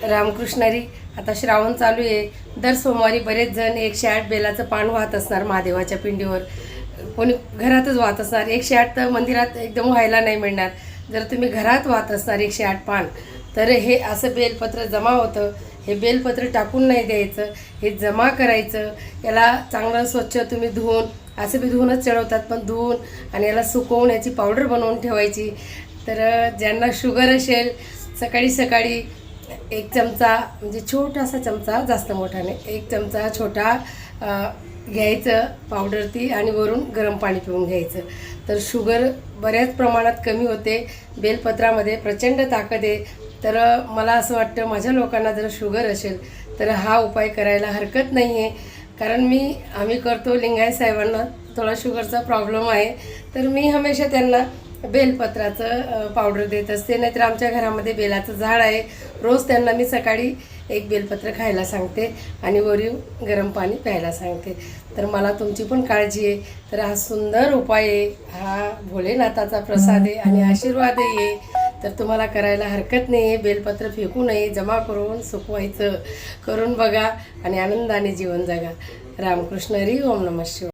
रामकृष्णारी. आता श्रावण चालू आहे. दर सोमवारी बरेच जण 108 बेलाचं पान वाहत असणार महादेवाच्या पिंडीवर. कोणी घरातच वाहत असणार. 108 तर मंदिरात एकदम व्हायला नाही मिळणार. जर तुम्ही घरात वाहत असणार 108 पान, तर हे असं बेलपत्र जमा होतं. हे बेलपत्र टाकून नाही द्यायचं, हे जमा करायचं. याला चांगलं स्वच्छ तुम्ही धुवून, असं बी धुवूनच चढवतात, पण धुवून आणि याला सुकवून याची पावडर बनवून ठेवायची. तर ज्यांना शुगर असेल, सकाळी सकाळी 1 चमचा, म्हणजे छोटासा चमचा, जास्त मोठा नाही, 1 चमचा छोटा घ्यायचं पावडर ती, आणि वरून गरम पाणी पिऊन घ्यायचं. तर शुगर बऱ्याच प्रमाणात कमी होते. बेलपत्रामध्ये प्रचंड ताकद आहे. तर मला असं वाटतं माझ्या लोकांना जर शुगर असेल तर हा उपाय करायला हरकत नाही आहे. कारण आम्ही करतो. लिंगायत साहेबांना थोडा शुगरचा प्रॉब्लेम आहे, तर मी हमेशा त्यांना बेलपत्राचं पावडर देत असते. नाहीतर आमच्या घरामध्ये बेलाचं झाड आहे. रोज त्यांना मी सकाळी 1 बेलपत्र खायला सांगते आणि वरून गरम पाणी प्यायला सांगते. तर मला तुमची पण काळजी आहे. तर हा सुंदर उपाय आहे. हा भोलेनाथाचा प्रसाद आहे आणि आशीर्वादही आहे. तर तुम्हाला करायला हरकत नाही आहे. बेलपत्र फेकू नये, जमा करून सुकवायचं. करून बघा आणि आनंदाने जीवन जगा. रामकृष्ण हरी. ओम नमः शिवाय.